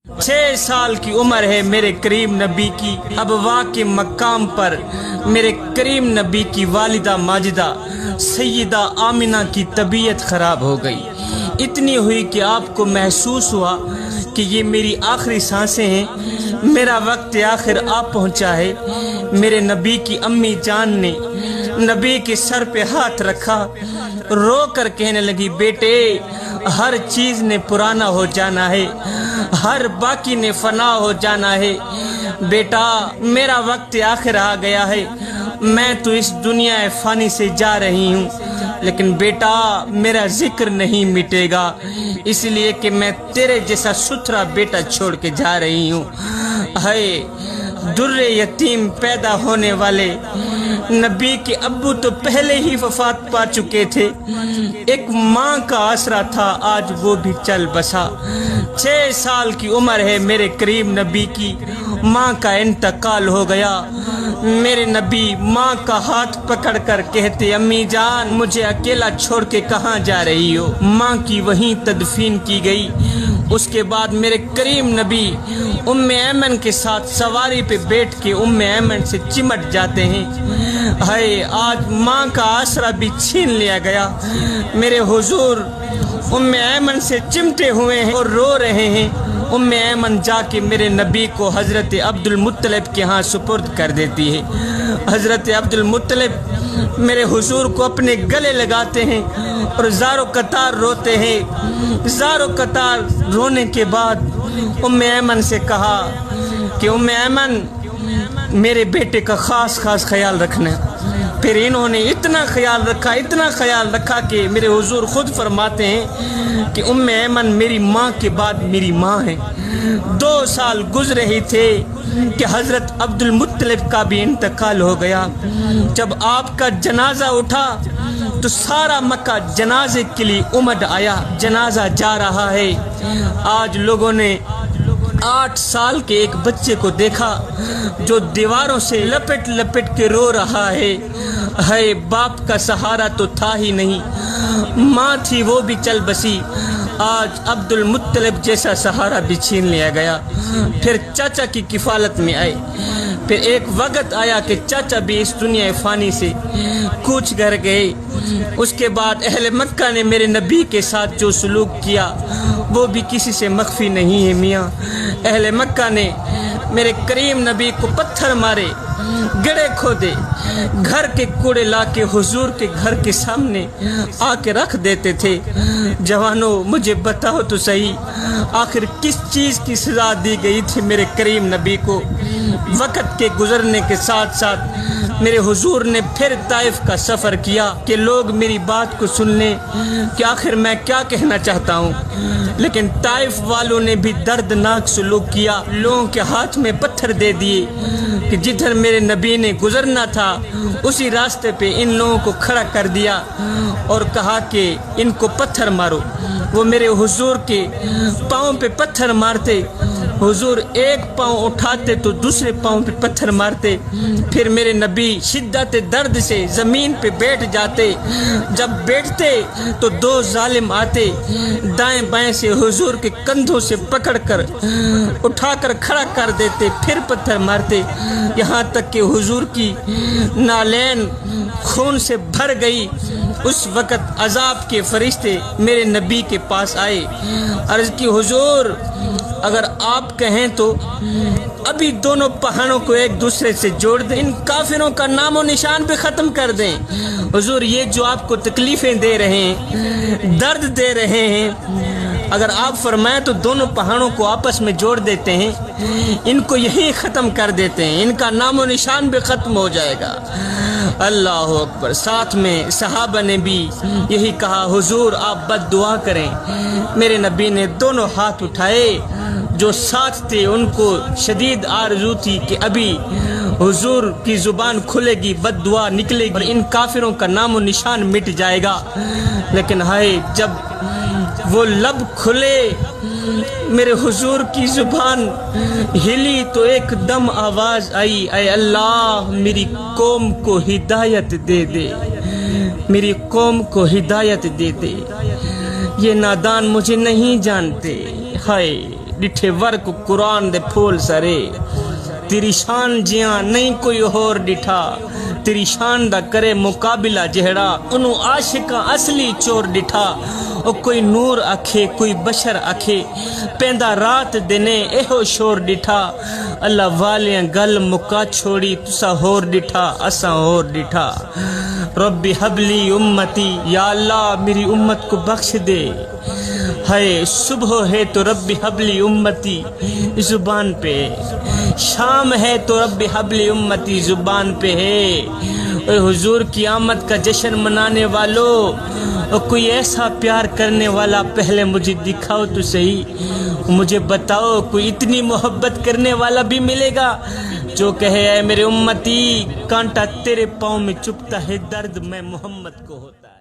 6 साल की उम्र है मेरे करीम नबी की। अब वाक़ मकाम पर मेरे करीम नबी की वालिदा माजिदा सैयदा आमिना की तबीयत ख़राब हो गई। इतनी हुई कि आपको महसूस हुआ कि ये मेरी आखिरी सांसें हैं, मेरा वक्त आखिर आ पहुंचा है। मेरे नबी की अम्मी जान ने नबी के सर पे हाथ रखा, रो कर कहने लगी, बेटे हर चीज़ ने पुराना हो जाना है, हर बाकी ने फना हो जाना है। बेटा मेरा वक्त आखिर आ गया है, मैं तो इस दुनिया फ़ानी से जा रही हूँ, लेकिन बेटा मेरा जिक्र नहीं मिटेगा, इसलिए कि मैं तेरे जैसा सुथरा बेटा छोड़ के जा रही हूँ। है दुर्रे यतीम पैदा होने वाले नबी के अब्बू तो पहले ही वफात पा चुके थे, एक माँ का आसरा था, आज वो भी चल बसा। 6 साल की उम्र है मेरे करीम नबी की, माँ का इंतकाल हो गया। मेरे नबी माँ का हाथ पकड़ कर कहते, अम्मी जान मुझे अकेला छोड़ के कहाँ जा रही हो। माँ की वहीं तदफीन की गई। उसके बाद मेरे करीम नबी उम्मे ऐमन के साथ सवारी पे बैठ के उम्मे ऐमन से चिमट जाते हैं। हाय आज माँ का आसरा भी छीन लिया गया। मेरे हुजूर उम्मे ऐमन से चिमटे हुए हैं और रो रहे हैं। उम्मे ऐमन जाके मेरे नबी को हज़रत अब्दुल मुत्तलिब के यहाँ सुपुर्द कर देती है। हज़रत अब्दुल मुत्तलिब मेरे हुजूर को अपने गले लगाते हैं और ज़ारो कतार रोते हैं। ज़ारो कतार रोने के बाद उम्मे ऐमन से कहा कि उम्मे ऐमन मेरे बेटे का ख़ास ख्याल रखना। फिर इन्होंने इतना ख्याल रखा कि मेरे हुजूर खुद फरमाते हैं कि उम्मे ऐमन मेरी माँ के बाद मेरी माँ है। 2 साल गुजरे ही थे कि हज़रत अब्दुल मुत्तलिब का भी इंतकाल हो गया। जब आपका जनाजा उठा तो सारा मक्का जनाजे के लिए उमड़ आया। जनाजा जा रहा है। आज लोगों ने 8 साल के एक बच्चे को देखा जो दीवारों से लपेट लपेट के रो रहा है। बाप का सहारा तो था ही नहीं, माँ थी वो भी चल बसी। आज अब्दुल मुत्तलिब जैसा सहारा भी छीन लिया गया। फिर चाचा की किफालत में आए। फिर एक वक्त आया कि चाचा भी इस दुनिया फ़ानी से कूच कर गए। उसके बाद अहले मक्का ने मेरे नबी के साथ जो सलूक किया वो भी किसी से मख्फी नहीं है मियाँ। अहले मक्का ने मेरे करीम नबी को पत्थर मारे, गड्ढे खोदे, घर के कूड़े लाके हुजूर के घर के सामने आके रख देते थे। जवानों मुझे बताओ तो सही, आखिर किस चीज़ की सज़ा दी गई थी मेरे करीम नबी को। वक़्त के गुजरने के साथ साथ मेरे हुजूर ने फिर ताइफ का सफ़र किया कि लोग मेरी बात को सुन लें कि आखिर मैं क्या कहना चाहता हूँ। लेकिन ताइफ वालों ने भी दर्दनाक सलूक किया। लोगों के हाथ में पत्थर दे दिए कि जिधर मेरे नबी ने गुजरना था उसी रास्ते पे इन लोगों को खड़ा कर दिया और कहा कि इनको पत्थर मारो। वो मेरे हुजूर के पाँव पे पत्थर मारते। हुजूर एक पाँव उठाते तो दूसरे पाँव पे पत्थर मारते। फिर मेरे नबी शिद्दत दर्द से ज़मीन पे बैठ जाते। जब बैठते तो 2 जालिम आते, दाएं बाएं से हुजूर के कंधों से पकड़कर उठाकर खड़ा कर देते, फिर पत्थर मारते। यहाँ तक कि हुजूर की नालैन खून से भर गई। उस वक़्त अजाब के फरिश्ते मेरे नबी के पास आए। अर्ज़ की हुजूर अगर आप कहें तो अभी दोनों पहाड़ों को एक दूसरे से जोड़ दें, इन काफिरों का नामो निशान भी ख़त्म कर दें। हुजूर ये जो आपको तकलीफ़ें दे रहे हैं, दर्द दे रहे हैं, अगर आप फरमाएं तो दोनों पहाड़ों को आपस में जोड़ देते हैं, इनको यहीं ख़त्म कर देते हैं, इनका नामो निशान भी ख़त्म हो जाएगा। अल्लाह अकबर। साथ में सहाबा ने भी यही कहा, हुजूर आप बद दुआ करें। मेरे नबी ने दोनों हाथ उठाए। जो साथ थे उनको शदीद आरज़ू थी कि अभी हुजूर की ज़ुबान खुलेगी, बद दुआ निकलेगी और इन काफिरों का नामो निशान मिट जाएगा। लेकिन हाय जब वो लब खुले, मेरे हुजूर की ज़ुबान हिली तो एकदम आवाज़ आई, ऐ अल्लाह मेरी कौम को हिदायत दे दे, मेरी कौम को हिदायत दे दे, ये नादान मुझे नहीं जानते। हाय ڈٹھے ورک قرآن دے پھول سرے تیری شان جیاں نہیں کوئی اور ڈٹھا تیری شان دا کرے مقابلہ جہڑا انہوں عاشقاں اصلی چور ڈٹھا او کوئی نور آکھے کوئی بشر آکھے پیندہ رات دنے ایہو شور ڈٹھا اللہ والیاں گل مکا چھوڑی تسا ہور ڈٹھا اساں ہور ڈٹھا رب حبلی امتی یا اللہ میری امت کو بخش دے ہے صبح ہے تو رب حبلی امتی زبان پہ شام ہے تو رب حبلی امتی زبان پہ ہے اے حضور کی آمد کا جشن منانے والوں اور کوئی ایسا پیار کرنے والا پہلے مجھے دکھاؤ تو صحیح مجھے بتاؤ کوئی اتنی محبت کرنے والا بھی ملے گا جو کہے اے میرے امتی کانٹا تیرے پاؤں میں چپتا ہے درد میں محمد کو ہوتا ہے